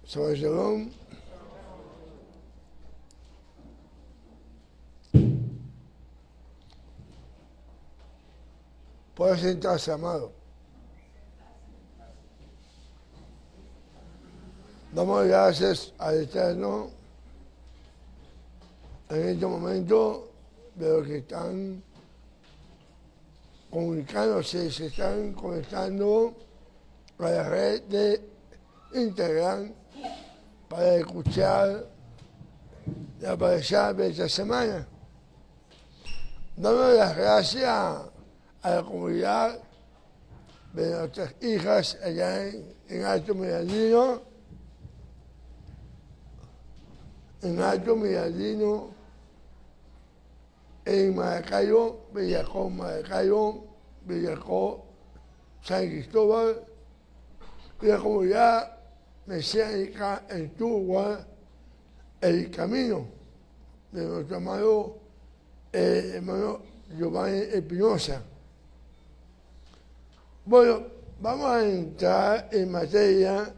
Sobre Shalom. Puede sentarse, amado. Damos gracias al Eterno en este momento de los que están comunicándose, se están conectando a la red de Instagram para escuchar la parashá de esta semana. Damos las gracias a la comunidad de nuestras hijas allá en Alto Miradino, en Maracayo, Villacó, San Cristóbal, y la comunidad mesiánica en Tugua, el camino de nuestro amado hermano Giovanni Espinosa. Bueno, vamos a entrar en materia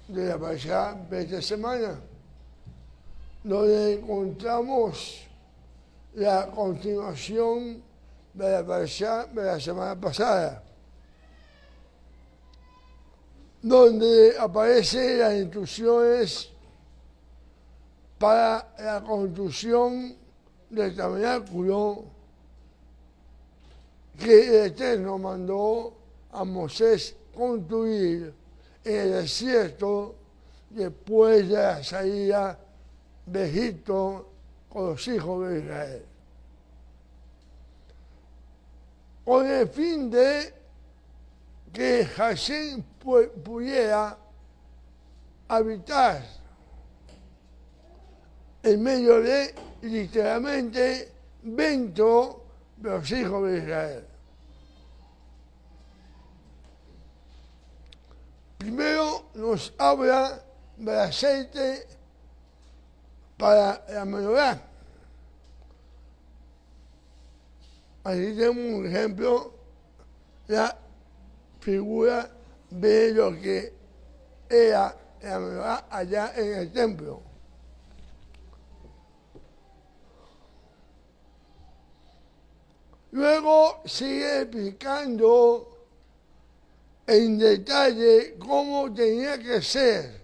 de la parashá de esta semana, donde encontramos la continuación de la parashá de la semana pasada, donde aparecen las instrucciones para la construcción del tabernáculo que el Eterno mandó a Moisés construir en el desierto después de la salida de Egipto con los hijos de Israel, con el fin de que Hashem pudiera habitar en medio de, literalmente, dentro de los hijos de Israel. Primero nos habla del aceite para la menorá. Aquí tenemos un ejemplo, la figura de lo que era la menorá allá en el templo. Luego sigue explicando en detalle cómo tenía que ser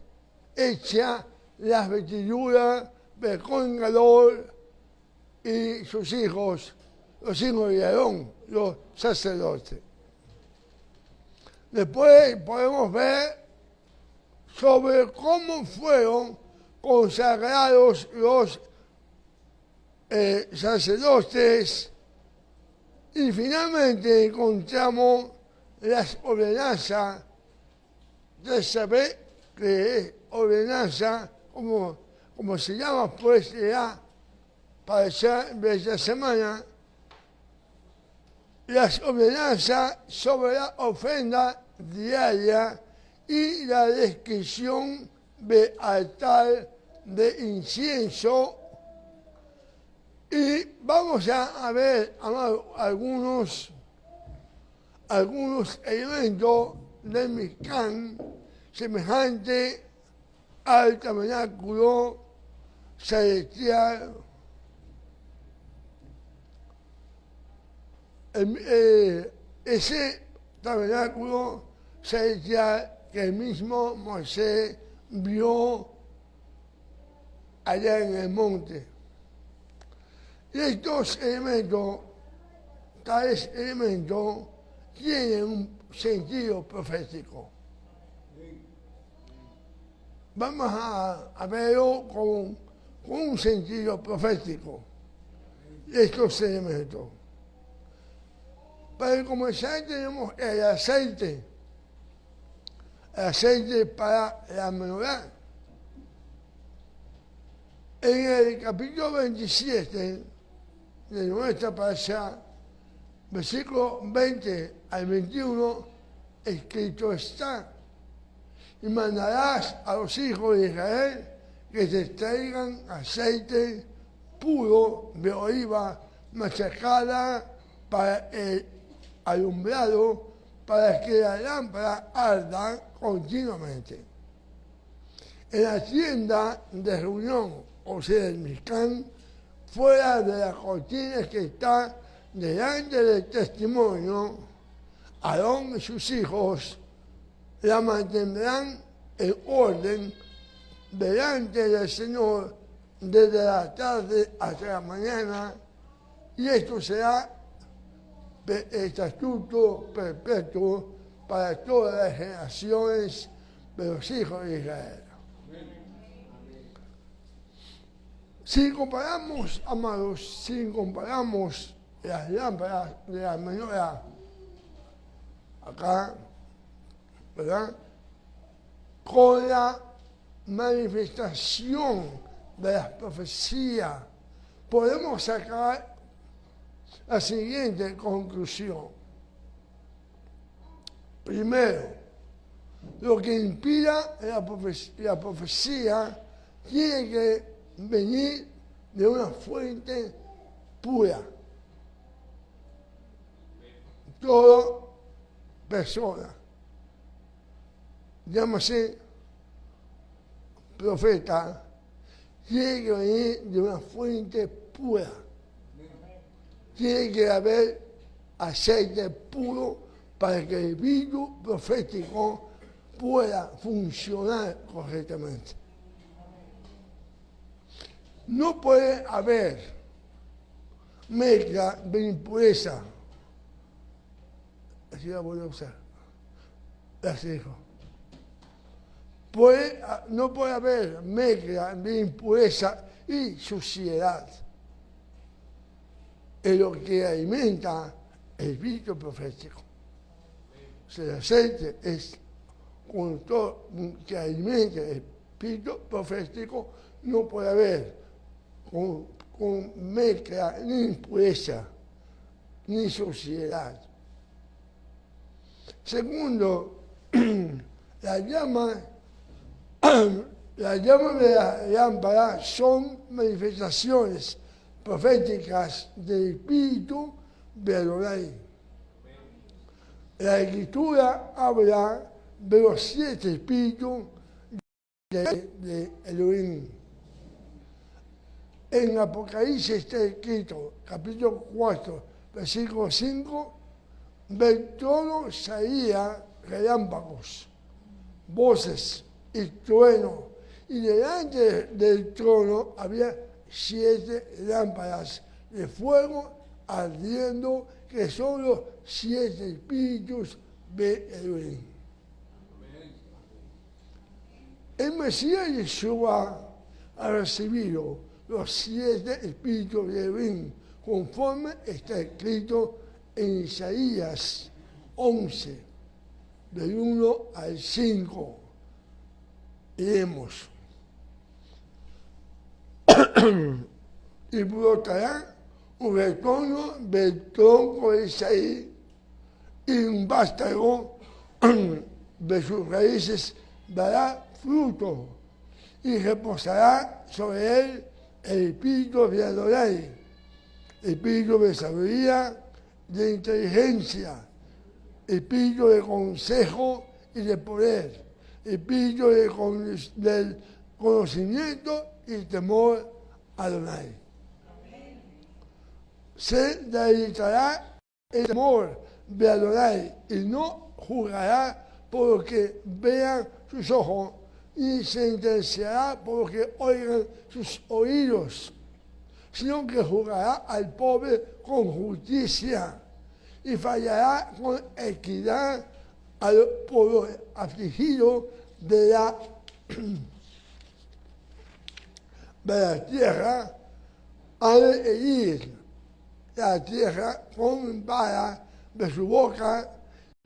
hecha las vestiduras de Cohen Gadol y sus hijos, los hijos de Aarón, los sacerdotes. Después podemos ver sobre cómo fueron consagrados los sacerdotes, y finalmente encontramos las ordenanzas de saber que es ordenanza, como se llama pues ya para esta semana, las ordenanzas sobre la ofrenda diaria y la descripción de altar de incienso. Y vamos a ver, amado, algunos elementos del Mishkan semejante al tabernáculo celestial. Ese tabernáculo celestial que el mismo Moisés vio allá en el monte. Y estos elementos, tales elementos, tienen un sentido profético. Vamos a verlo con un sentido profético, estos elementos. Para comenzar tenemos el aceite para la menorá. En el capítulo 27 de nuestra parashá, versículo 20 al 21, escrito está: y mandarás a los hijos de Israel que te traigan aceite puro de oliva machacada para el alumbrado, para que la lámpara arda continuamente. en la tienda de reunión, o sea, el Mishkan, fuera de la cortina que está delante del testimonio, Aarón y sus hijos la mantendrán en orden delante del Señor desde la tarde hasta la mañana, y esto será estatuto perpetuo para todas las generaciones de los hijos de Israel. Si comparamos, amados, si comparamos las lámparas de la menorá, acá, ¿verdad?, con la manifestación de las profecías, podemos sacar la siguiente conclusión. Primero, lo que inspira la profecía tiene que venir de una fuente pura. Toda persona, llámase profeta, tiene que venir de una fuente pura. Tiene que haber aceite puro para que el espíritu profético pueda funcionar correctamente. No puede haber mezcla de impureza. Así la voy a usar. Así dijo. No puede haber mezcla de impureza y suciedad. Es lo que alimenta el espíritu profético. O sea, el aceite es con todo que alimenta el espíritu profético, no puede haber con mezcla ni impureza ni suciedad. Segundo, la llama de la lámpara son manifestaciones proféticas del Espíritu de Adonai. La Escritura habla de los 7 espíritus de Elohim. En Apocalipsis está escrito, capítulo 4, versículo 5, del trono salía relámpagos, voces y truenos, y delante del trono había 7 lámparas de fuego ardiendo, que son los 7 espíritus de Elohim. El Mesías Yeshua ha recibido los 7 espíritus de Elohim, conforme está escrito en Isaías 11, del 1 al 5. Leemos. Y brotará un retoño del tronco de Isaí, y un vástago de sus raíces dará fruto, y reposará sobre él el espíritu de Adonai, espíritu de sabiduría, de inteligencia, espíritu de consejo y de poder, espíritu del conocimiento y temor a Adonai. Se dedicará el temor de Adonai y no juzgará por lo que vean sus ojos, y se interesará por lo que oigan sus oídos, sino que juzgará al pobre con justicia y fallará con equidad al pueblo afligido de la tierra, al herir la tierra con vara de su boca,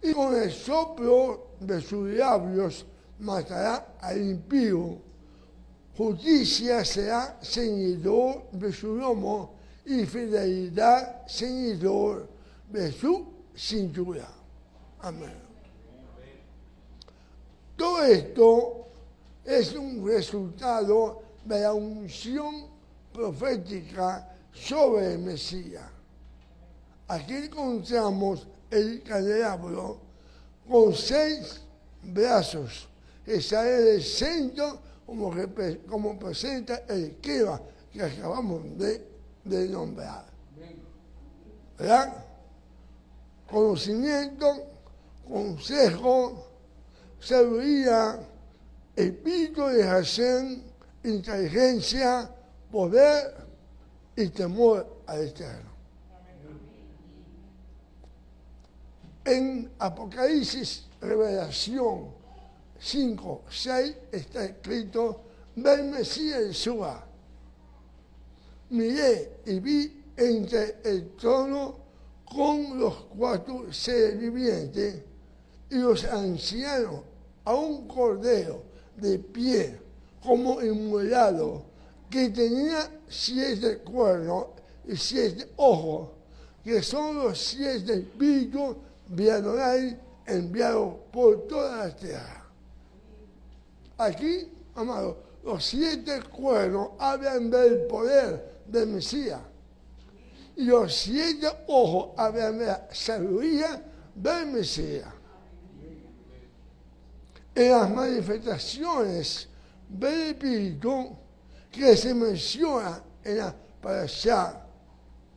y con el soplo de sus labios matará al impío. Justicia será ceñidor de su lomo, y fidelidad ceñidor de su cintura. Amén. Todo esto es un resultado de la unción profética sobre el Mesías. Aquí encontramos el candelabro con 6 brazos que salen del centro como presenta el esquema que acabamos de nombrar. ¿Verdad? Conocimiento, consejo, sabiduría, espíritu de Hashem, inteligencia, poder y temor al Eterno. En Apocalipsis, Revelación 5, 6 está escrito: del Mesías Yeshua. Miré y vi entre el trono con los 4 seres vivientes y los ancianos a un cordero de pie como inmolado, que tenía 7 cuernos y 7 ojos, que son los 7 espíritus de Adonai enviados por toda la tierra. Aquí, amados, los 7 cuernos hablan del poder del Mesías. Y los 7 ojos hablan de la sabiduría del Mesías. En las manifestaciones del Espíritu que se menciona en la parashá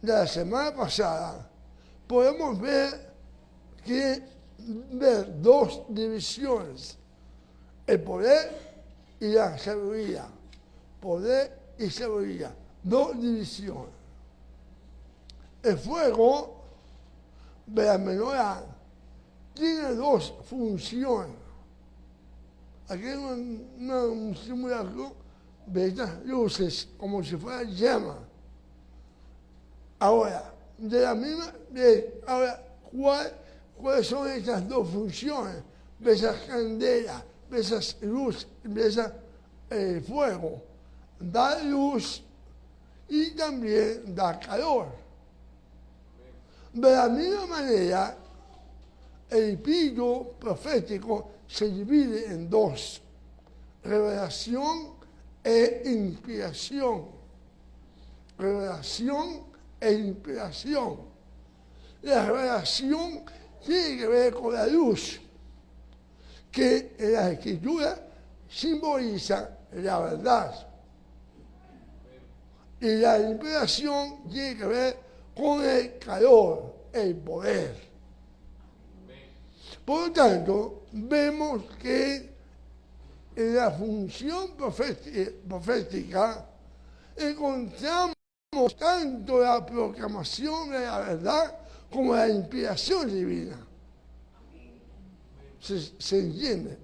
de la semana pasada, podemos ver 2 divisiones: el poder y la sabiduría. Poder y sabiduría, 2 divisiones. El fuego de la menorá tiene 2 funciones. Aquí hay un simulacro de estas luces, como si fuera llama. Ahora, ¿cuáles son estas 2 funciones de esas candelas, de esas luces, de ese fuego? Da luz y también da calor. De la misma manera, el espíritu profético se divide en 2: revelación e inspiración. Revelación e inspiración. La revelación tiene que ver con la luz, que en la Escritura simboliza la verdad. Y la inspiración tiene que ver con el calor, el poder. Por lo tanto, vemos que en la función profética encontramos tanto la proclamación de la verdad como la inspiración divina. ¿Se entiende?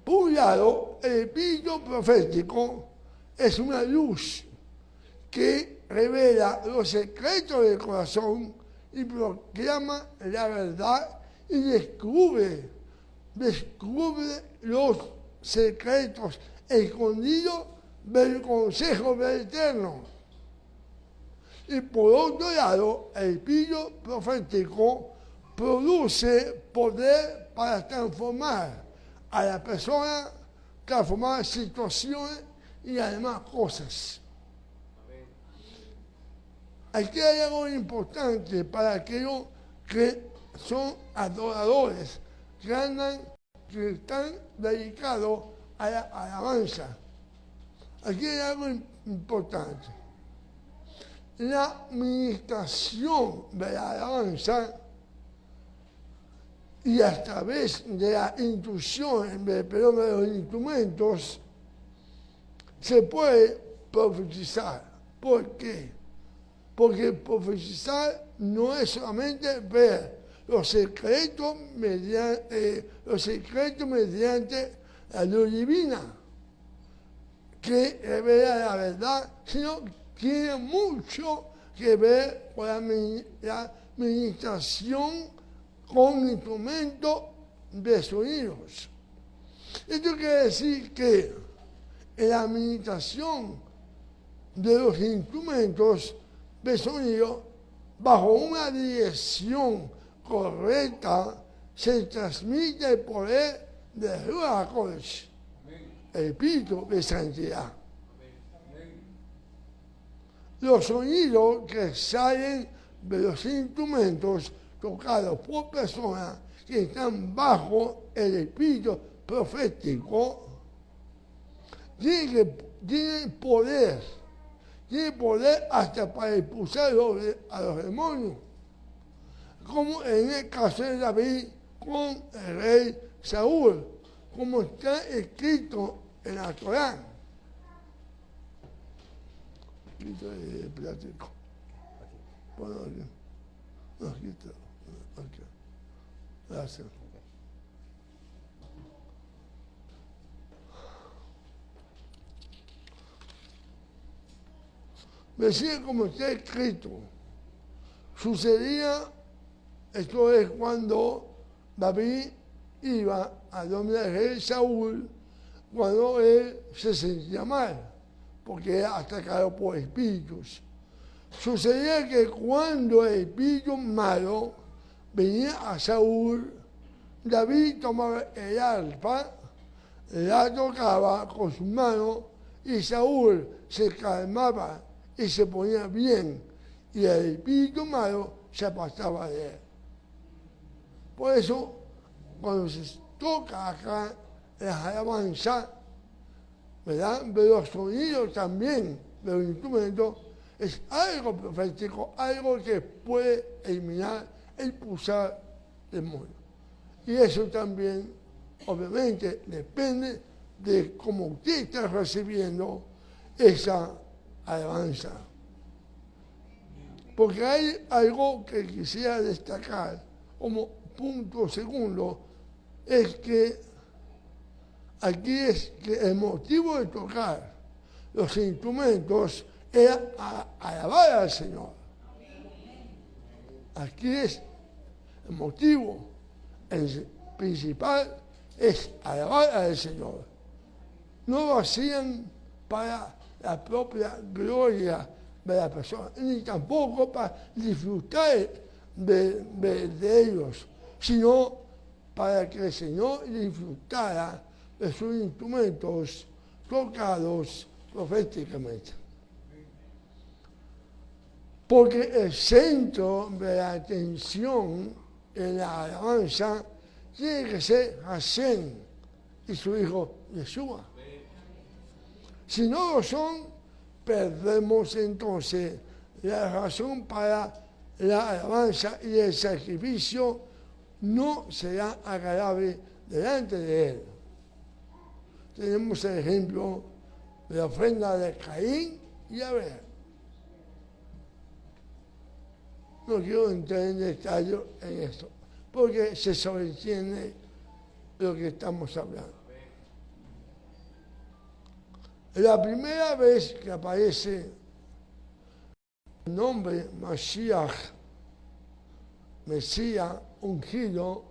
Por un lado, el espíritu profético es una luz que revela los secretos del corazón y proclama la verdad y descubre los secretos escondidos del consejo del Eterno. Y por otro lado, el espíritu profético produce poder para transformar a la persona, transformar situaciones y además cosas. Aquí hay algo importante para aquellos que son adoradores, que están dedicados a la alabanza. Aquí hay algo importante. La administración de la alabanza y a través de la intuición de los instrumentos se puede profetizar. ¿Por qué? Porque profetizar no es solamente ver los secretos mediante la luz divina, que revela la verdad, sino que tiene mucho que ver con la administración con instrumentos de sonidos. Esto quiere decir que en la administración de los instrumentos de sonido, bajo una dirección correcta, se transmite el poder de Ruach HaKodesh, el espíritu de santidad. Los sonidos que salen de los instrumentos tocados por personas que están bajo el espíritu profético tiene poder hasta para expulsar a los demonios, como en el caso de David con el rey Saúl, como está escrito en la Torá. El plástico. Bueno, aquí. No, aquí está. Okay. Gracias. Decía como está escrito. Sucedía, esto es cuando David iba a donde el rey Saúl, cuando él se sentía mal, porque era atacado por espíritus. Sucedía que cuando el espíritu malo venía a Saúl, David tomaba el arpa, la tocaba con su mano y Saúl se calmaba y se ponía bien y el espíritu malo se apartaba de él. Por eso, cuando se toca acá las alabanzas, ¿verdad? De los sonidos también, de los instrumentos, es algo profético, algo que puede eliminar, expulsar demonios. Y eso también, obviamente, depende de cómo usted está recibiendo esa alabanza. Porque hay algo que quisiera destacar como punto segundo, es que aquí es que el motivo de tocar los instrumentos era alabar al Señor. Aquí es el motivo, el principal es alabar al Señor. No lo hacían para la propia gloria de la persona, ni tampoco para disfrutar de ellos, sino para que el Señor disfrutara de sus instrumentos tocados proféticamente. Porque el centro de la atención en la alabanza tiene que ser Hashem y su hijo Yeshua. Si no lo son, perdemos entonces la razón para la alabanza y el sacrificio no será agradable delante de él. Tenemos el ejemplo de la ofrenda de Caín y Abel. No quiero entrar en detalle en esto, porque se sobreentiende lo que estamos hablando. La primera vez que aparece el nombre Mashiach, Mesías ungido,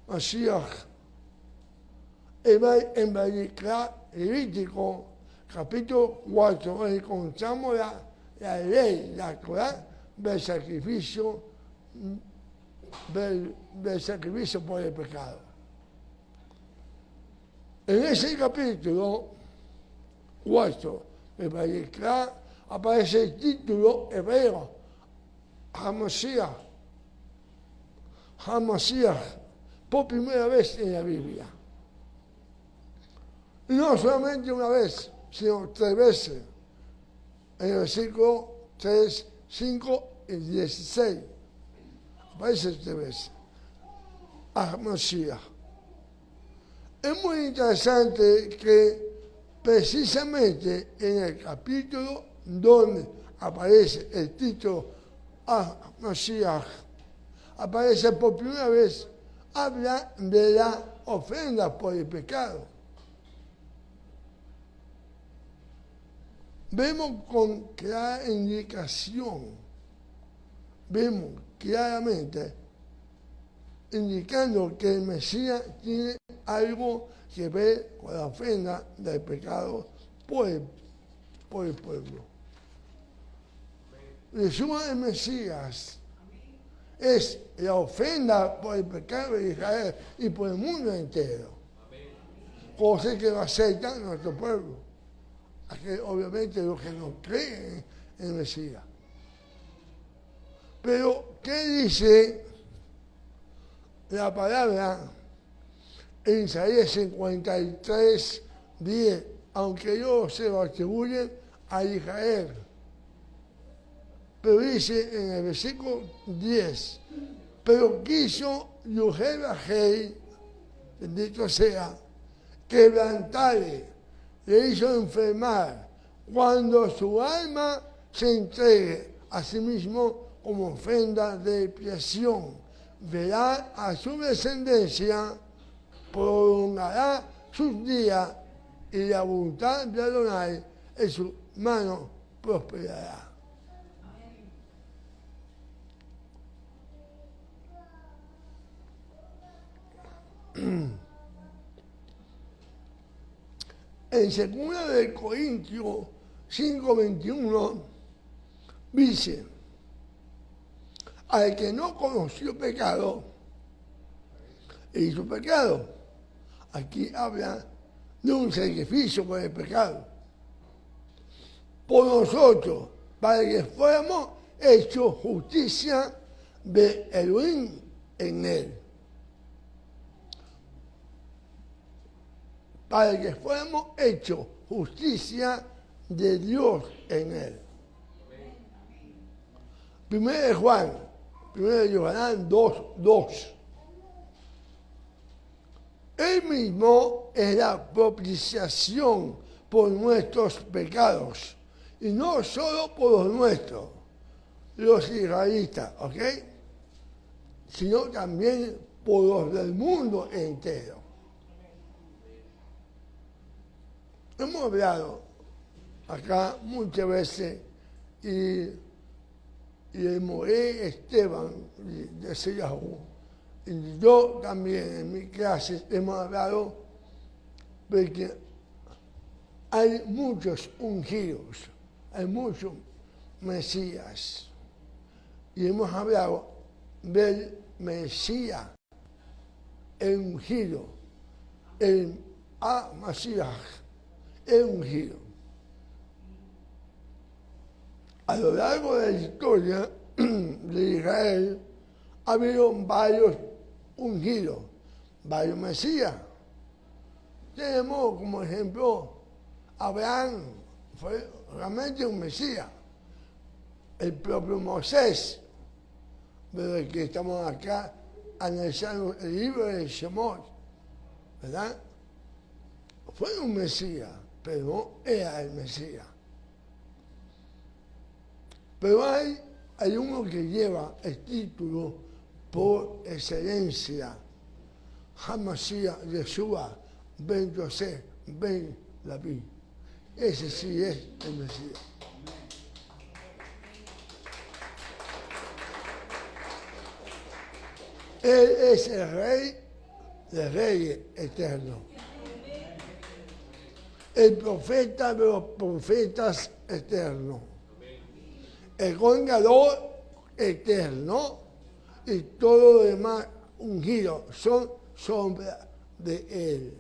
Mashiach, en Vayikra Levítico, capítulo 4, encontramos la ley, la Torah del sacrificio por el pecado. En ese capítulo 4 de Vayikra aparece el título hebreo, HaMashiach, por primera vez en la Biblia. No solamente una vez, sino 3 veces. En el versículo 3, 5 y 16. Aparece 3 veces. HaMashiach. Es muy interesante que precisamente en el capítulo donde aparece el título HaMashiach, aparece por primera vez, habla de la ofrenda por el pecado. Vemos con clara indicación, vemos claramente indicando que el Mesías tiene algo que ver con la ofrenda del pecado por el pueblo. Yeshua el Mesías es la ofrenda por el pecado de Israel y por el mundo entero. Cosa que lo aceptan nuestro pueblo. Obviamente los que no creen en el Mesías. Pero, ¿qué dice la palabra en Isaías 53, 10 aunque ellos se lo atribuyen a Israel. Pero dice en el versículo 10, pero quiso Yahweh, bendito sea, quebrantarle, le hizo enfermar, cuando su alma se entregue a sí mismo como ofrenda de expiación, verá a su descendencia, prolongará sus días y la voluntad de Adonai en su mano prosperará. En 2 Corintios 5:21 dice, al que no conoció pecado, hizo pecado. Aquí habla de un sacrificio por el pecado. Por nosotros, para que fuéramos hechos justicia de Elohim en él. Para que fuéramos hechos justicia de Dios en él. 1 Juan, 1 Juan 2:2. Él mismo es la propiciación por nuestros pecados, y no solo por los nuestros, los israelitas, ¿ok? Sino también por los del mundo entero. Hemos hablado acá muchas veces y el Moré Esteban de Seyahu, y yo también en mis clases hemos hablado de que hay muchos ungidos, hay muchos Mesías, y hemos hablado del Mesías, el ungido, el Masías, el ungido. A lo largo de la historia de Israel ha habido varios ungidos, varios Mesías. Tenemos como ejemplo Abraham, fue realmente un Mesías. El propio Moisés, desde que estamos acá analizando el libro de Shemot, ¿verdad? Fue un Mesías, pero no era el Mesías. Pero hay uno que lleva el título por excelencia, Hamashiach Yeshua ben Yosef ben David. Ese sí es el Mesías. Él es el Rey de Reyes eterno. El profeta de los profetas eternos. El Congador eterno y todo lo demás ungido son sombra de él.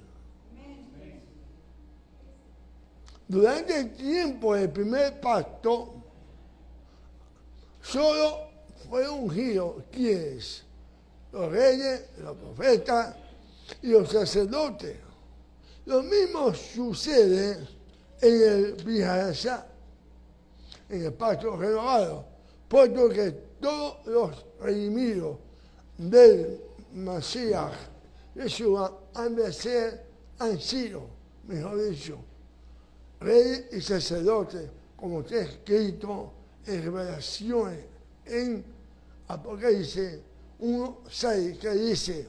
Durante el tiempo del primer pacto, solo fue ungido quienes, los reyes, los profetas y los sacerdotes. Lo mismo sucede en el Bihashá, en el pacto renovado, puesto que todos los redimidos del Masías Yeshua han sido, mejor dicho, reyes y sacerdotes, como está escrito en Revelaciones, en Apocalipsis 1:6, que dice,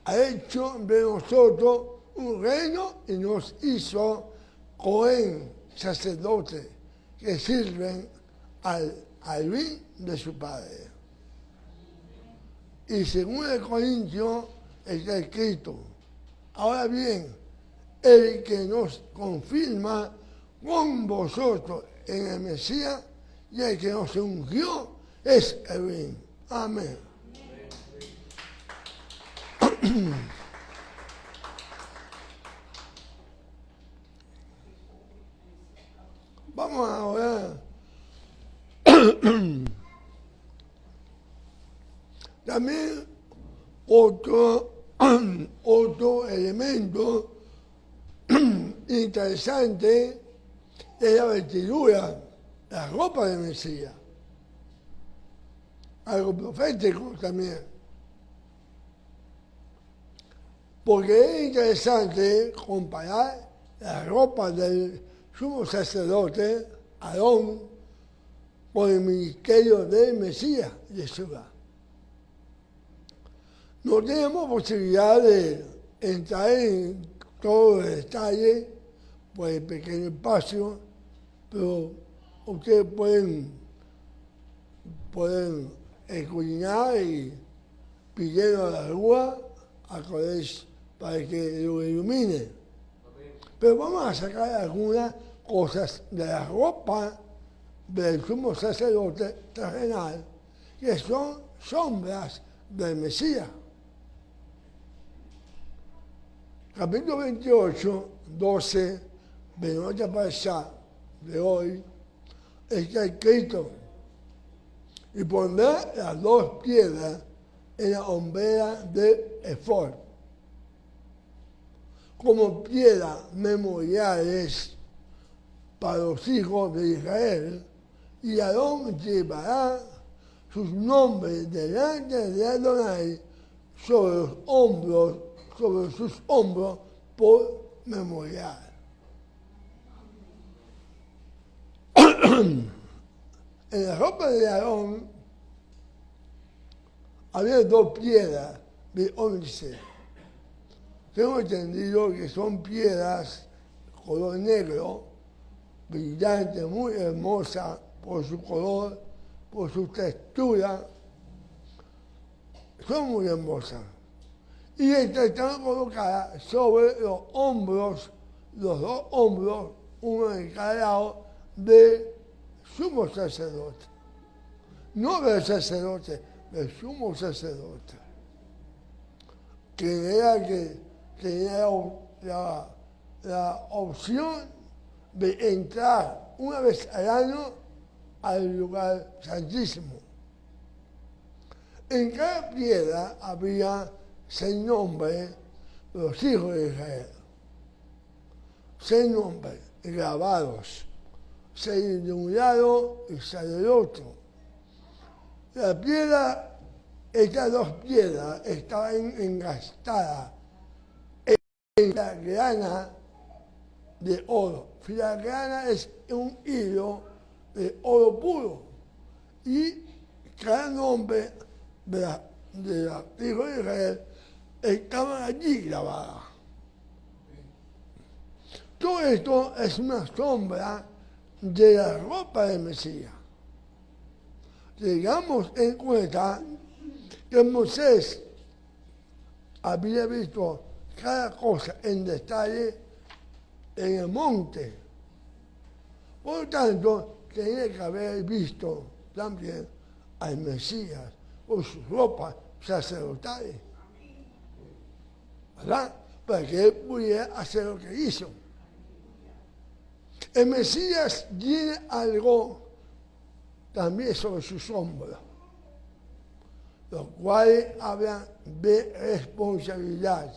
ha hecho de nosotros un reino y nos hizo Cohen, sacerdotes, que sirven al bien de su Padre. Y según el Corintios está escrito, ahora bien, el que nos confirma con vosotros en el Mesías y el que nos ungió es el bien. Amén. Vamos a orar. También otro elemento interesante es la vestidura, la ropa del Mesías. Algo profético también. Porque es interesante comparar la ropa del sumo sacerdote, Aarón, con el ministerio del Mesías, Yeshua. No tenemos posibilidad de entrar en todo el detalle por el pequeño espacio, pero ustedes pueden escudriñar y pidiendo la luz a Kodesh para que lo ilumine. Pero vamos a sacar algunas cosas de la ropa del sumo sacerdote terrenal, que son sombras del Mesías. Capítulo 28, 12, de nuestra parashá de hoy, está escrito: y pondrá las dos piedras en la hombrera de Efod, como piedras memoriales para los hijos de Israel, y Aarón llevará sus nombres delante de Adonai sobre sus hombros por memorial. En la ropa de Aarón había dos piedras de ónice. Tengo entendido que son piedras color negro, brillante, muy hermosa por su color, por su textura. Son muy hermosas. Y están colocadas sobre los hombros, los dos hombros, uno en cada lado, del sumo sacerdote. No del sacerdote, del sumo sacerdote. Que era que tenía la opción de entrar una vez al año al lugar santísimo. En cada piedra había 6 nombres de los hijos de Israel. 6 nombres grabados. 6 de un lado y 6 del otro. La piedra, estas dos piedras estaban engastadas en filigrana de oro. Filigrana es un hilo de oro puro. Y cada nombre de los hijos de Israel estaban allí grabadas. Todo esto es una sombra de la ropa del Mesías. Tengamos en cuenta que Moisés había visto cada cosa en detalle en el monte. Por lo tanto, tenía que haber visto también al Mesías con sus ropas sacerdotales, ¿verdad? Para que él pudiera hacer lo que hizo. El Mesías tiene algo también sobre sus hombros, los cuales hablan de responsabilidad.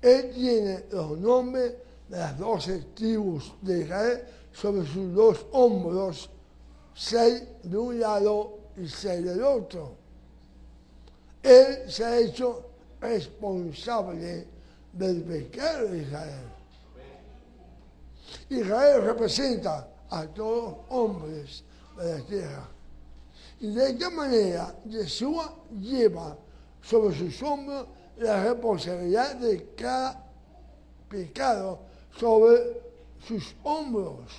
Él tiene los nombres de las 12 tribus de Israel sobre sus dos hombros, 6 de un lado y 6 del otro. Él se ha hecho responsable del pecado de Israel. Israel representa a todos los hombres de la tierra. Y de esta manera, Yeshua lleva sobre sus hombros la responsabilidad de cada pecado sobre sus hombros.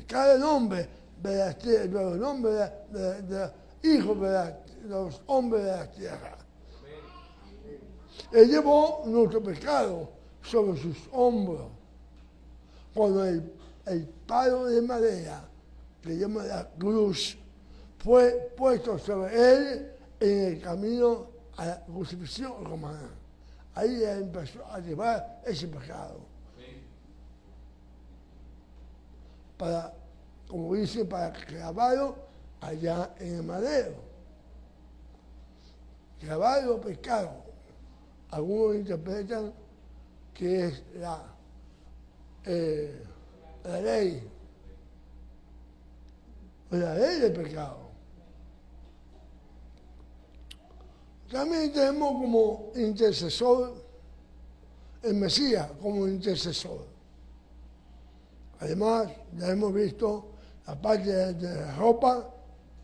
Cada nombre de la tierra, de los nombres de hijos de los hombres de la tierra. Él llevó nuestro pecado sobre sus hombros. Cuando el palo de madera, que llama la cruz, fue puesto sobre él en el camino a la crucifixión romana. Ahí él empezó a llevar ese pecado. Para, como dice, para clavarlo allá en el madero. grabar los pecados. Algunos interpretan que es la ley del pecado. También tenemos como intercesor el Mesías, como intercesor. Además, ya hemos visto la parte de la ropa.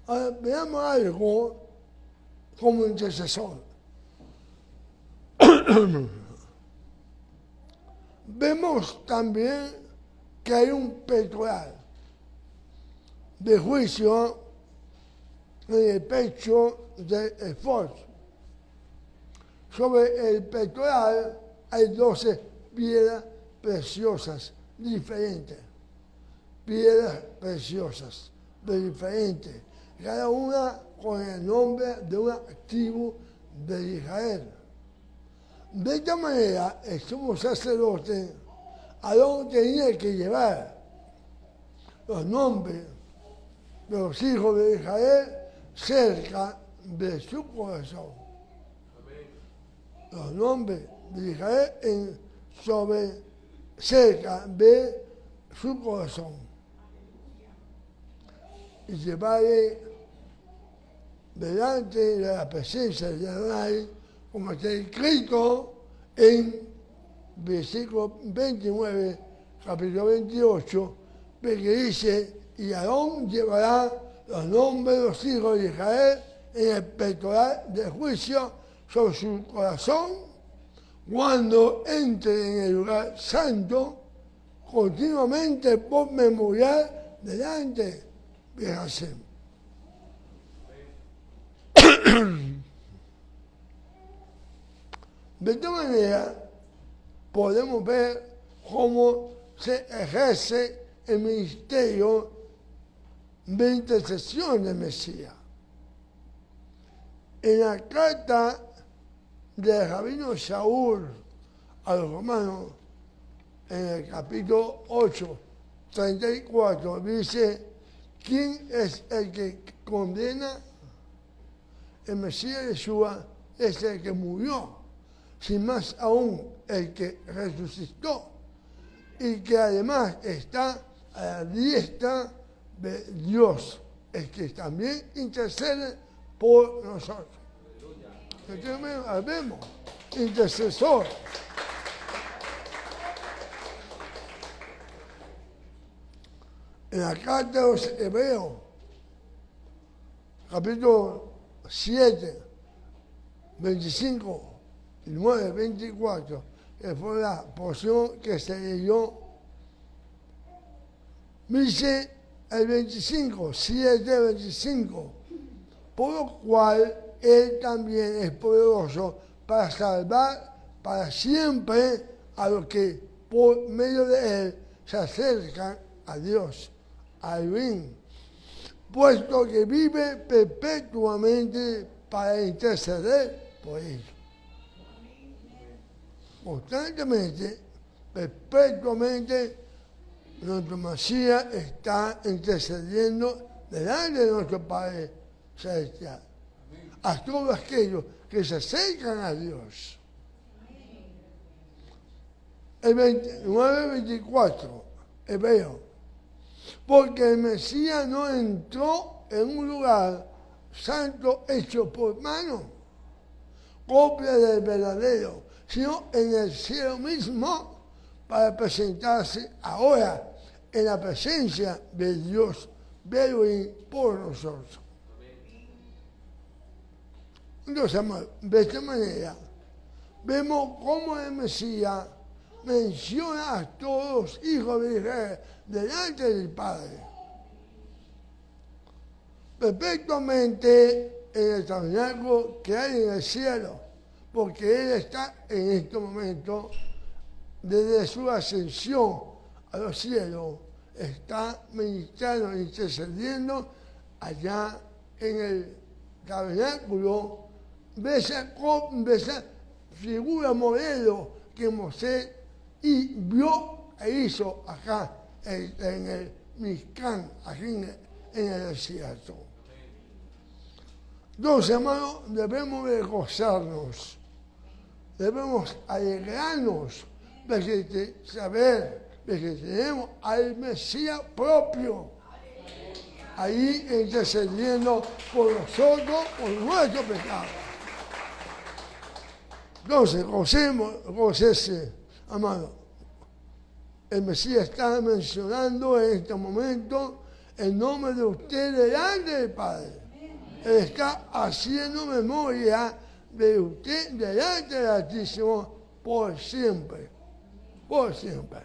Ahora veamos algo como intercesor. Vemos también que hay un pectoral de juicio en el pecho del esposo. Sobre el pectoral hay 12 piedras preciosas diferentes. Piedras preciosas diferentes. Cada una con el nombre de una tribu de Israel. De esta manera, el sumo sacerdote, Aarón tenía que llevar los nombres de los hijos de Israel cerca de su corazón. Los nombres de Israel cerca de su corazón. Y llevarle delante de la presencia de Adonai, como está escrito en versículo 29, capítulo 28, que dice, y Aarón llevará los nombres de los hijos de Israel en el pectoral de juicio sobre su corazón cuando entre en el lugar santo, continuamente por memorial delante de Hashem. De esta manera podemos ver cómo se ejerce el ministerio de intercesión del Mesías. En la carta del rabino Shaul a los romanos, en el capítulo 8, 34, dice, ¿quién es el que condena? El Mesías Yeshua es el que murió, sin más aún el que resucitó y que además está a la diestra de Dios, el que también intercede por nosotros. Vemos, intercesor. En la carta de los Hebreos, capítulo 7, 25 y 9, 24, que fue la porción que se leyó, dice el 25, 7, 25, por lo cual Él también es poderoso para salvar para siempre a los que por medio de Él se acercan a Dios, al bien, puesto que vive perpetuamente para interceder por ellos. Constantemente, perpetuamente, nuestro Mesías está intercediendo delante de nuestro Padre Celestial. A todos aquellos que se acercan a Dios. El 29-24, Hebreo. Porque el Mesías no entró en un lugar santo hecho por mano, copia del verdadero, sino en el cielo mismo, para presentarse ahora en la presencia de Dios, de por nosotros. Entonces, de esta manera, vemos cómo el Mesías menciona a todos los hijos de Israel delante del Padre. Perpetuamente en el tabernáculo que hay en el cielo, porque Él está en este momento, desde su ascensión a los cielos, está ministrando, intercediendo allá en el tabernáculo de esa figura modelo que Moisés vio e hizo acá en el Mishkan, aquí en el desierto. Entonces, hermanos, debemos de gozarnos, debemos alegrarnos de saber de que tenemos al Mesías propio ahí intercediendo por nosotros, por nuestro pecado. Entonces, gócese, amado. El Mesías está mencionando en este momento el nombre de usted delante del Padre. Él está haciendo memoria de usted delante del Altísimo por siempre. Por siempre.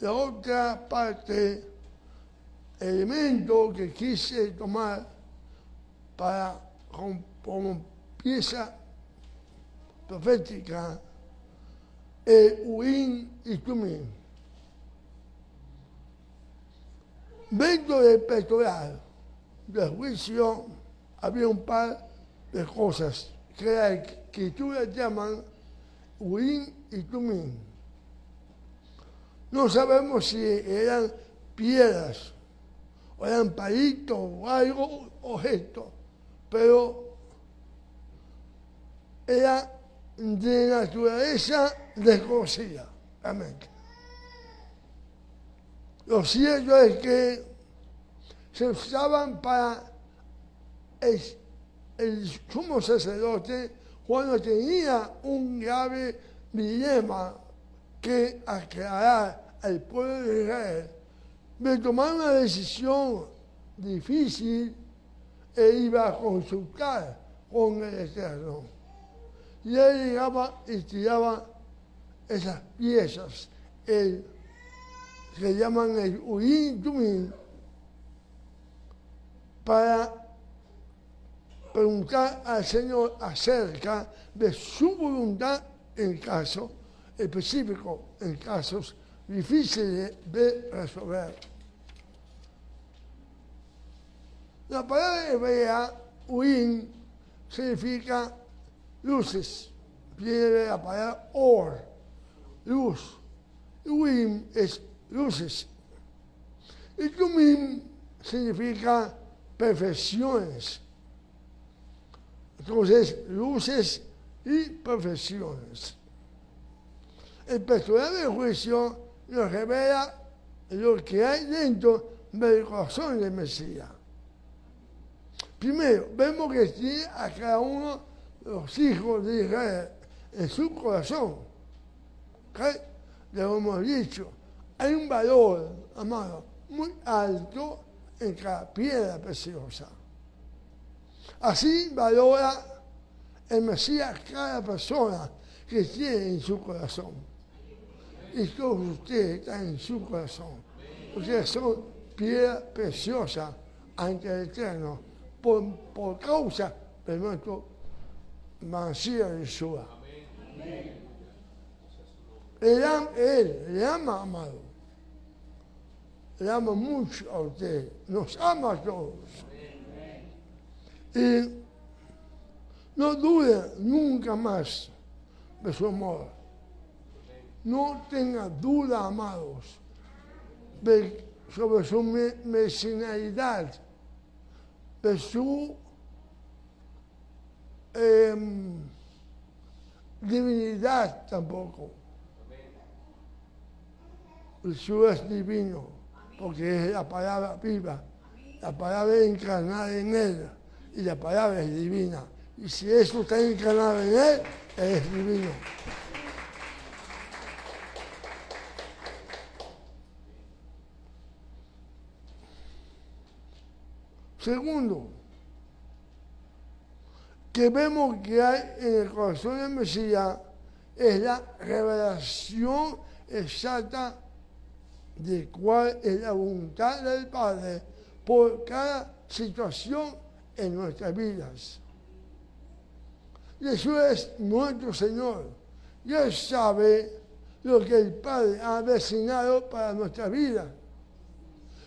La otra parte, elemento que quise tomar para como pieza profética, el Urim y Tumim. Dentro del pectoral del juicio había un par de cosas que la Escritura llaman Urim y Tumim. No sabemos si eran piedras o eran palitos o algo, objeto, pero era de naturaleza desconocida. Amén. Lo cierto es que se usaban para el sumo sacerdote cuando tenía un grave dilema que aclarar al pueblo de Israel, de tomar una decisión difícil e iba a consultar con el Eterno. Y él llegaba y tiraba esas piezas, que llaman el Urim Tumim, para preguntar al Señor acerca de su voluntad en caso específico, en casos difíciles de resolver. La palabra hebrea, Urim, significa luces. Viene de la palabra or, luz. Urim es luces. Y Tumim significa perfecciones. Entonces, luces y perfecciones. El pectoral del juicio nos revela lo que hay dentro del corazón del Mesías. Primero, vemos que tiene a cada uno de los hijos de Israel en su corazón. ¿Okay? Lo hemos dicho. Hay un valor, amado, muy alto en cada piedra preciosa. Así valora el Mesías cada persona que tiene en su corazón. Y todos ustedes están en su corazón. Ustedes son piedras preciosas ante el Eterno por causa de nuestro Mesías Yeshua. Él le ama, amado. Le ama mucho a usted. Nos ama a todos. Y no dude nunca más de su amor. No tenga duda, amados, sobre su mesianidad, de su divinidad tampoco. Jesús es divino, porque es la palabra viva, la palabra encarnada en él, y la palabra es divina. Y si eso está encarnado en él, es divino. Segundo, que vemos que hay en el corazón del Mesías es la revelación exacta de cuál es la voluntad del Padre por cada situación en nuestras vidas. Jesús es nuestro Señor y Él sabe lo que el Padre ha designado para nuestra vida.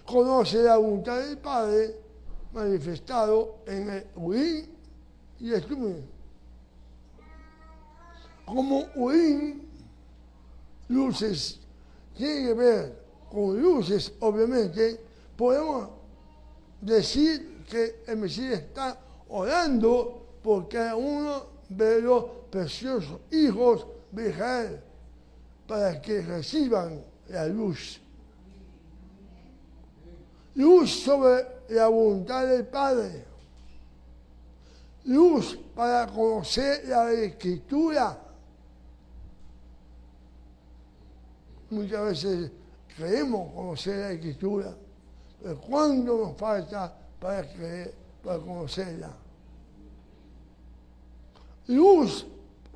Conoce la voluntad del Padre manifestado en el Urim y el Tumim. Como Urim, luces, tiene que ver con luces, obviamente, podemos decir que el Mesías está orando por cada uno de los preciosos hijos de Israel, para que reciban la luz. Luz sobre la voluntad del Padre. Luz para conocer la Escritura. Muchas veces creemos conocer la Escritura, pero ¿cuánto nos falta para creer, para conocerla? Luz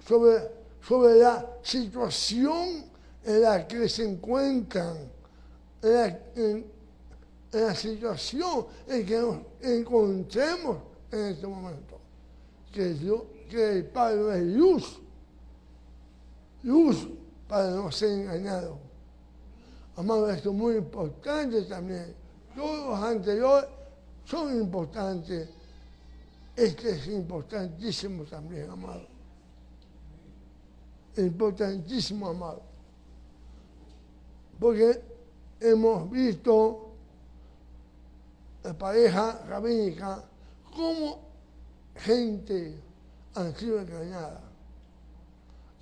sobre la situación en la que se encuentran, en la situación en que nos encontremos en este momento. Que el Padre es luz para no ser engañado. Amado, esto es muy importante también. Todos los anteriores son importantes. Este es importantísimo también, amado. Importantísimo, amado. Porque hemos visto la pareja rabínica cómo gente han sido engañada,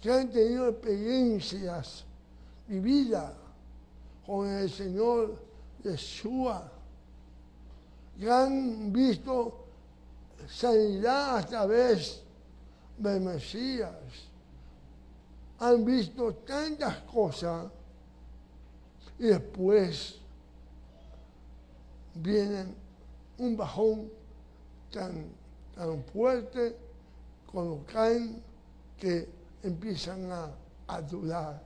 que han tenido experiencias vividas con el Señor Yeshua, que han visto sanidad a través del Mesías, han visto tantas cosas y después viene un bajón tan fuerte cuando caen que empiezan a dudar.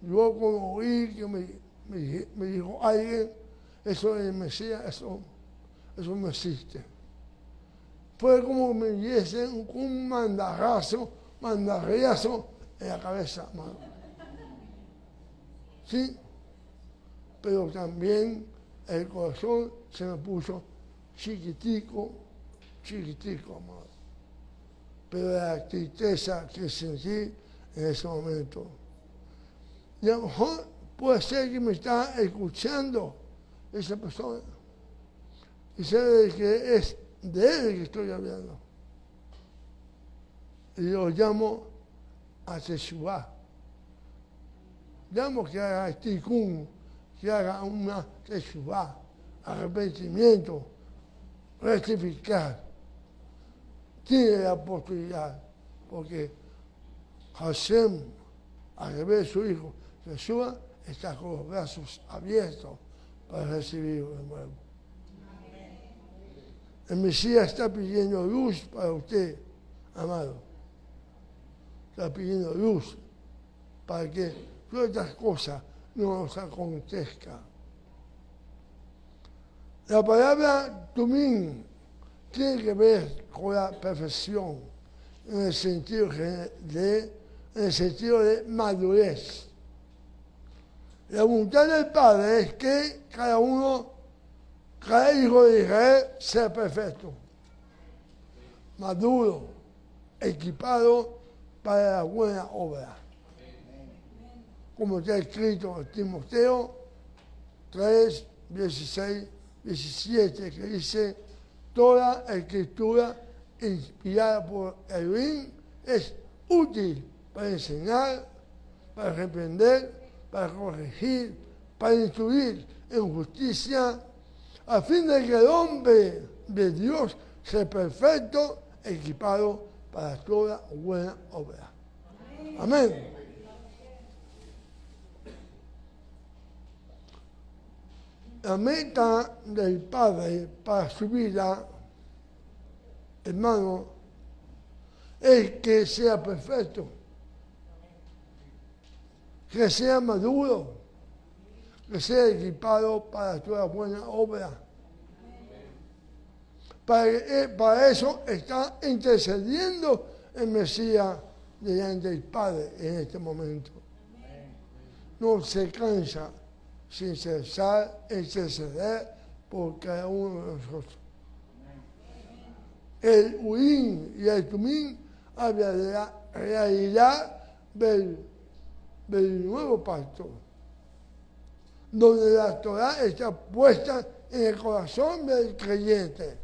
Yo cuando oí que me dijo alguien, eso del Mesías, eso no existe. Fue como me diesen un mandarriazo en la cabeza, hermano. Sí, pero también el corazón se me puso chiquitico, amado. Pero la tristeza que sentí en ese momento. Y a lo mejor puede ser que me está escuchando esa persona y sabe que es de él que estoy hablando. Y lo llamo a Teshuvá. Llamo que haga tikkun, que haga una Teshuvá, arrepentimiento, rectificar. Tiene la oportunidad, porque Hashem, al revés de su hijo, Yeshua, está con los brazos abiertos para recibirlo de nuevo. El Mesías está pidiendo luz para usted, amado. Está pidiendo luz para que todas estas cosas no nos acontezcan. La palabra tumín tiene que ver con la perfección en el sentido de madurez. La voluntad del Padre es que cada hijo de Israel sea perfecto, maduro, equipado para la buena obra. Como está escrito en Timoteo 3, 16, 17, que dice: toda escritura inspirada por Elohim es útil para enseñar, para reprender, para corregir, para instruir en justicia, a fin de que el hombre de Dios sea perfecto, equipado para toda buena obra. Amén. La meta del Padre para su vida, hermano, es que sea perfecto, que sea maduro, que sea equipado para toda buena obra. Para eso está intercediendo el Mesías delante del Padre en este momento. No se cansa sin cesar interceder por cada uno de nosotros. El Urim y el Tumín habla de la realidad del nuevo pacto, donde la Torah está puesta en el corazón del creyente.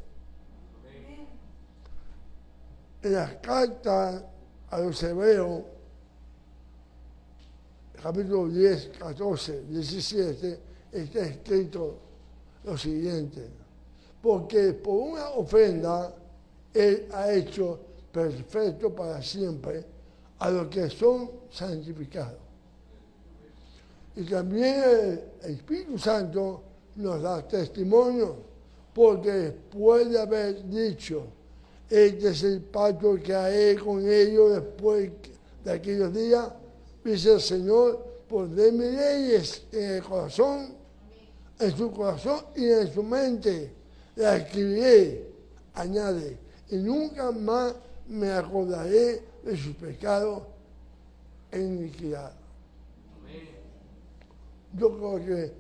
En las cartas a los Hebreos, capítulo 10, 14, 17, está escrito lo siguiente: porque por una ofrenda Él ha hecho perfecto para siempre a los que son santificados. Y también el Espíritu Santo nos da testimonio, porque después de haber dicho, este es el pacto que haré con ellos después de aquellos días, dice el Señor, pondré mis leyes en el corazón, en su corazón y en su mente. Las escribiré, añade, y nunca más me acordaré de sus pecados e iniquidad. Yo creo que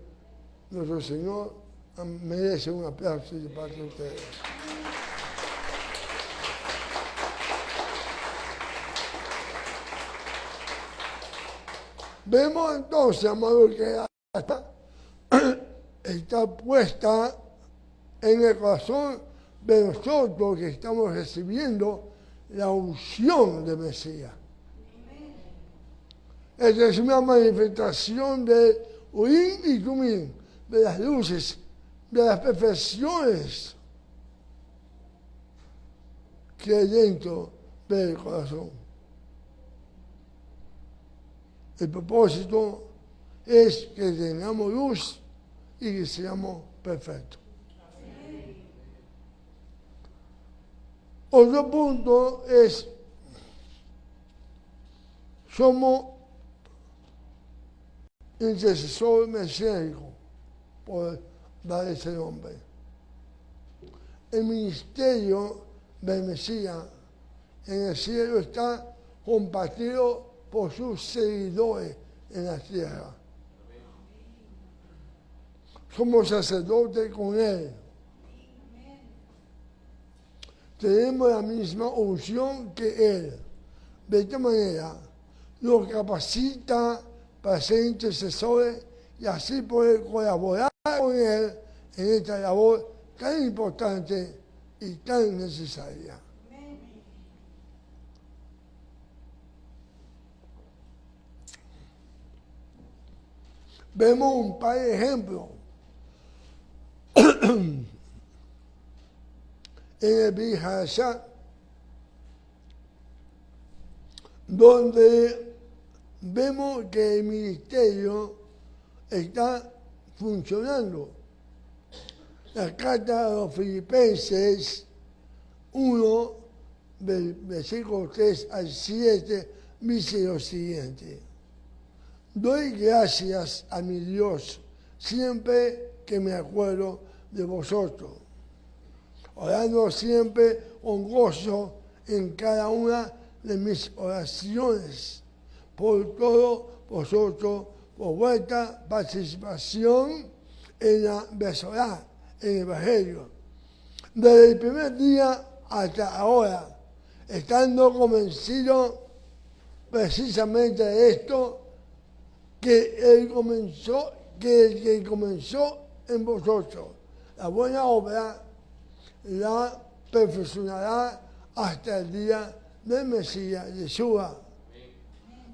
nuestro Señor merece un aplauso de parte de ustedes. Vemos entonces, amado, que está puesta en el corazón de nosotros que estamos recibiendo la unción de Mesías. Esta es una manifestación de Urim y Tumim, de las luces, de las perfecciones que hay dentro del corazón. El propósito es que tengamos luz y que seamos perfectos. Otro punto es, somos intercesores mesiánicos, por dar ese nombre. El ministerio del Mesías en el cielo está compartido por sus seguidores en la tierra. Somos sacerdotes con Él. Tenemos la misma unción que Él. De esta manera, nos capacita para ser intercesores y así poder colaborar con Él en esta labor tan importante y tan necesaria. Vemos un par de ejemplos. En el Bihashá, donde vemos que el ministerio está funcionando. La carta a los Filipenses 1, del versículo 3 al 7, dice lo siguiente: doy gracias a mi Dios siempre que me acuerdo de vosotros, orando siempre con gozo en cada una de mis oraciones, por todos vosotros, por vuestra participación en la Besorá, en el Evangelio, desde el primer día hasta ahora, estando convencido precisamente de esto, que el que comenzó en vosotros la buena obra, la perfeccionará hasta el día del Mesías, Yeshua.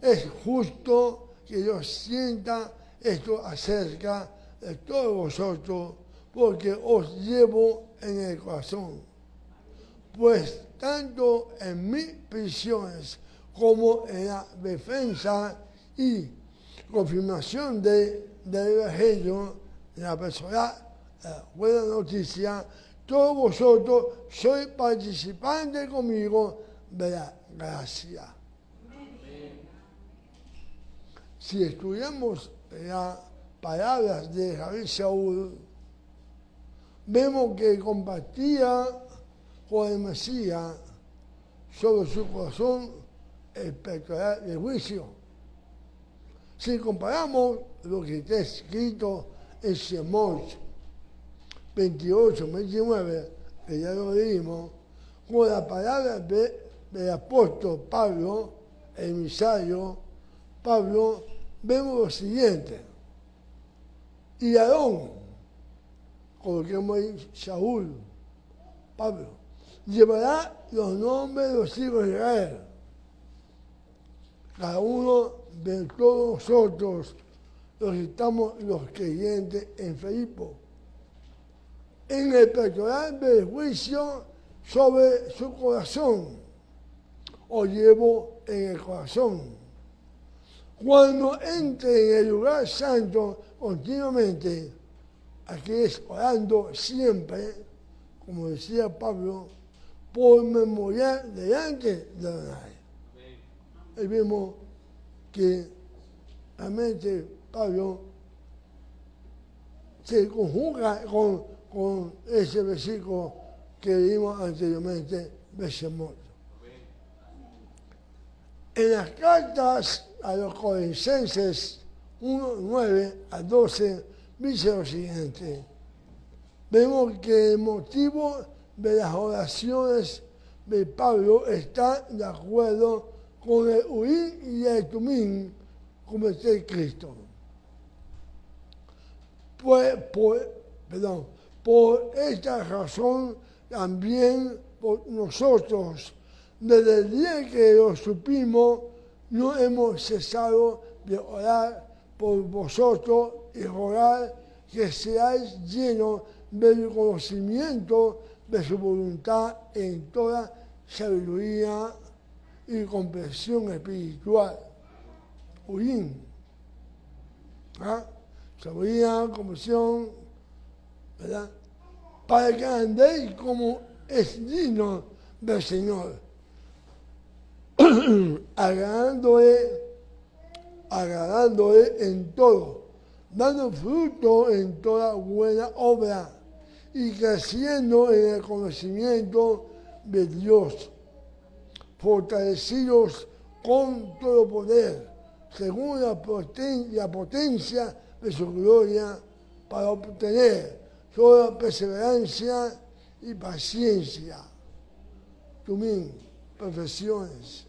Es justo que yo sienta esto acerca de todos vosotros, porque os llevo en el corazón. Pues tanto en mis prisiones como en la defensa y confirmación del Evangelio, de la persona, la buena noticia, todos vosotros sois participantes conmigo de la gracia. Si estudiamos las palabras de Javier Saúl, vemos que compartía con el Mesías sobre su corazón el pectoral del juicio. Si comparamos lo que está escrito en Shemot 28, 29, que ya lo leímos, con la palabra del apóstol Pablo, el emisario Pablo, vemos lo siguiente: y Aarón, coloquemos ahí Saúl, Pablo, llevará los nombres de los hijos de Israel. Cada uno de todos nosotros, los que estamos los creyentes en Filipo, en el pectoral del juicio sobre su corazón, o llevo en el corazón. Cuando entre en el lugar santo continuamente, aquí es orando siempre, como decía Pablo, por memorial delante de Adonai. Y vemos que realmente Pablo se conjuga con ese versículo que leímos anteriormente, Besemot. En las cartas a los Colosenses 1, 9 a 12 dice lo siguiente. Vemos que el motivo de las oraciones de Pablo está de acuerdo con el Urim y el Tumim, como está escrito. Por esta razón también por nosotros, desde el día que lo supimos, no hemos cesado de orar por vosotros y rogar que seáis llenos del conocimiento de su voluntad en toda sabiduría y comprensión espiritual. Urim. Sabiduría, comprensión, ¿verdad? Para que andéis como es digno del Señor, agradándole en todo, dando fruto en toda buena obra y creciendo en el conocimiento de Dios, fortalecidos con todo poder, según la potencia de su gloria, para obtener toda perseverancia y paciencia. Tumim, perfecciones.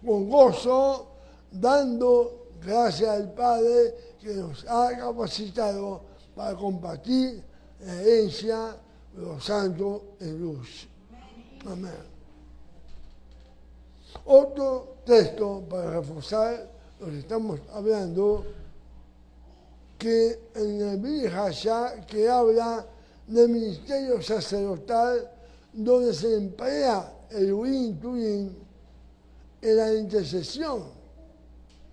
Con gozo, dando gracias al Padre que nos ha capacitado para compartir la herencia de los santos en luz. Amén. Otro texto para reforzar lo que estamos hablando, que en el Biblia que habla del ministerio sacerdotal, donde se emplea el Urim Tumim en la intercesión,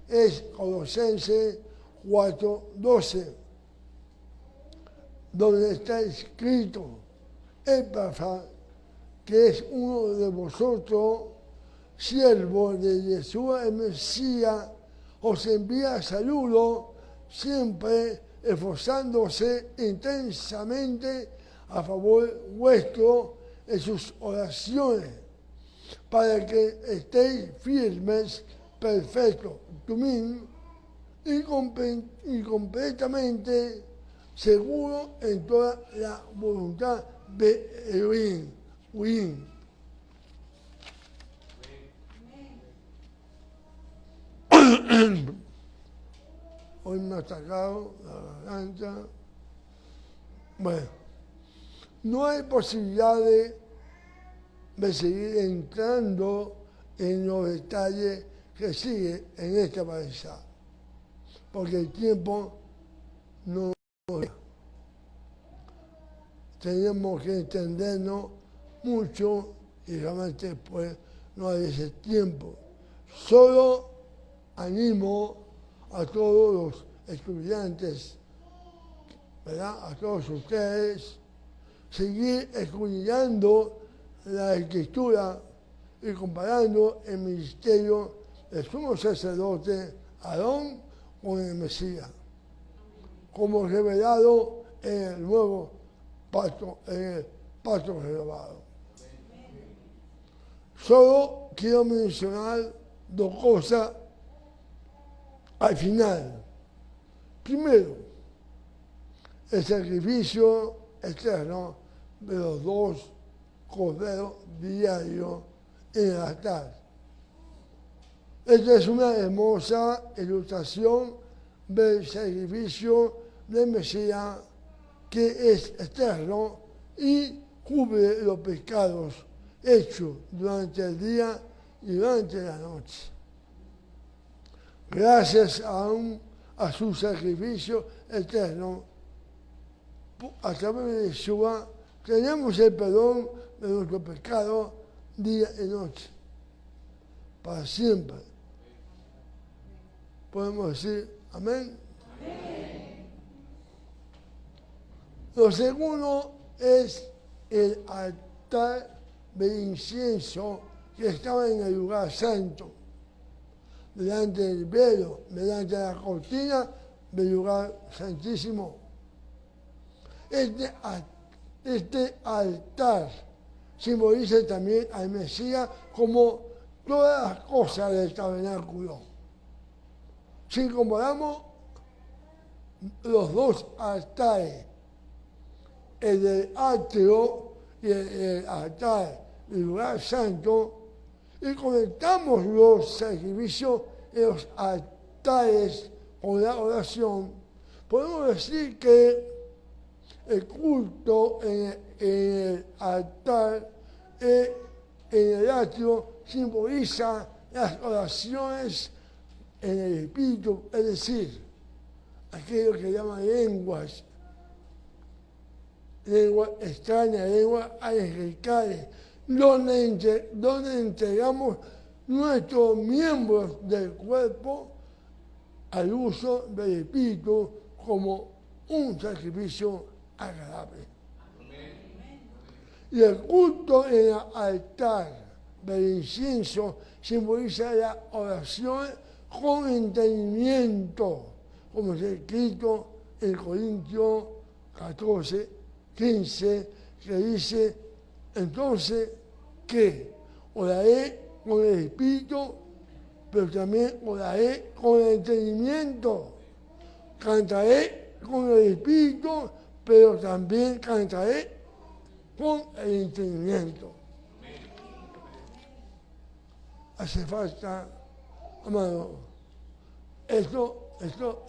es Colosenses 4:12, donde está escrito: Epafra, que es uno de vosotros, siervo de Yeshua el Mesías, os envía saludo, siempre esforzándose intensamente a favor vuestro en sus oraciones, para que estéis firmes, perfectos, Tumim, y completamente seguros en toda la voluntad de Elohim. Hoy me ha atacado la garganta. Bueno, no hay posibilidad de seguir entrando en los detalles que sigue en esta pareja, porque el tiempo no da. Tenemos que entendernos mucho y realmente pues no hay ese tiempo. Solo animo a todos los estudiantes, ¿verdad? A todos ustedes, seguir escudriñando la Escritura y comparando el ministerio del sumo sacerdote Aarón con el Mesías, como revelado en el nuevo pacto, en el pacto renovado. Solo quiero mencionar dos cosas al final. Primero, el sacrificio eterno de los 2 corderos diarios en el altar. Esta es una hermosa ilustración del sacrificio del Mesías que es eterno y cubre los pecados hechos durante el día y durante la noche. Gracias a su sacrificio eterno, a través de Yeshua, tenemos el perdón de nuestro pecado día y noche, para siempre. Podemos decir amén. Amén. Lo segundo es el altar de incienso que estaba en el lugar santo, delante del velo, delante de la cortina del lugar santísimo. Este altar simboliza también al Mesías como todas las cosas del tabernáculo. Si comparamos los dos altares, el del atrio y el altar del lugar santo, y conectamos los sacrificios en los altares con la oración, podemos decir que el culto en el altar, en el atrio, simboliza las oraciones en el espíritu, es decir, aquello que llaman lenguas extrañas, lenguas angelicales, donde entregamos nuestros miembros del cuerpo al uso del espíritu como un sacrificio agradable. Y el culto en el altar del incienso simboliza la oración con entendimiento, como está escrito en Corintios 14, 15, que dice, entonces, ¿qué? Oraré con el espíritu, pero también oraré con el entendimiento. Cantaré con el espíritu, pero también cantaré con el entendimiento. Hace falta, amado, esto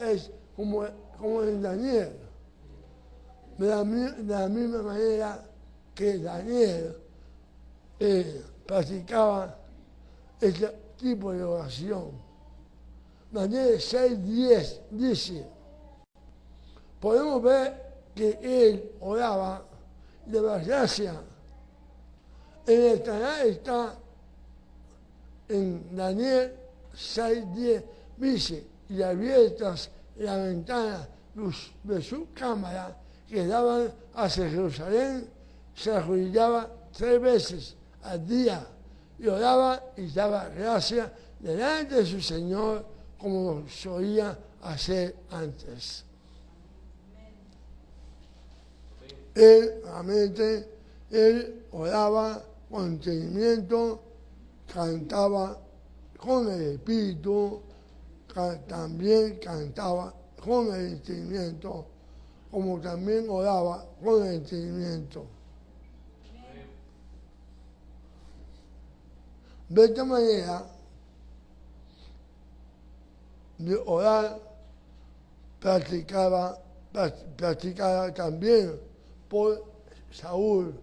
es como en Daniel. De la misma manera que Daniel practicaba este tipo de oración. Daniel 6:10 dice, podemos ver que él oraba de la gracia. En el Tanakh está en Daniel 6:10, dice, y abiertas las ventanas de su cámara que daban hacia Jerusalén, se arrodillaba 3 veces al día y oraba y daba gracia delante de su Señor como solía hacer antes. Él oraba con entendimiento, cantaba con el espíritu, también cantaba con el entendimiento, como también oraba con el entendimiento. De esta manera de orar practicada también por Saúl,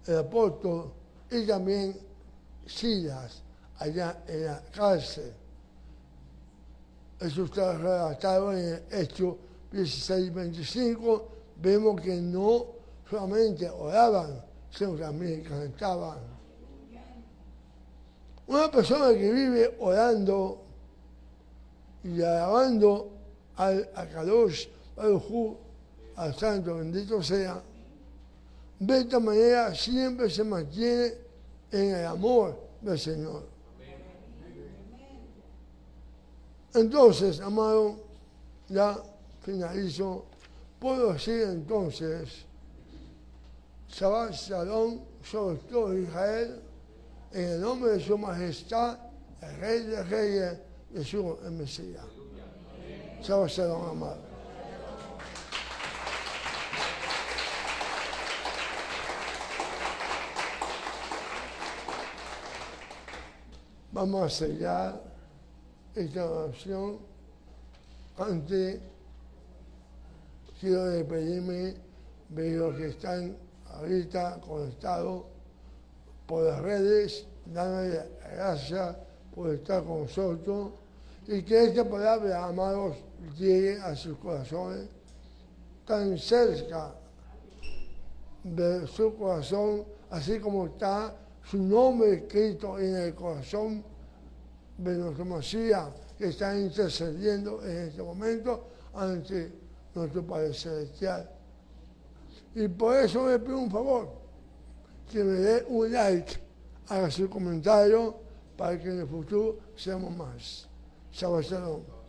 el apóstol, y también Silas, allá en la cárcel. Eso está relatado en Hechos 16:25. Vemos que no solamente oraban, sino también cantaban. Una persona que vive orando y alabando al Kadosh Baruj Hu, al Santo bendito sea, de esta manera siempre se mantiene en el amor del Señor. Entonces, amado, ya finalizo. Puedo decir entonces, Shabbat Shalom sobre todo Israel, en el nombre de su majestad, el Rey de Reyes, Jesús el Mesías. Shabbat Shalom, amado. Vamos a sellar esta oración Antes, quiero despedirme de los que están ahorita conectados por las redes, dándole gracias por estar con nosotros y que esta palabra, amados, llegue a sus corazones tan cerca de su corazón, así como está su nombre escrito en el corazón de nuestro Mesías, que está intercediendo en este momento ante nuestro Padre Celestial. Y por eso le pido un favor, que me dé un like, haga su comentario, para que en el futuro seamos más. Shabbat Shalom.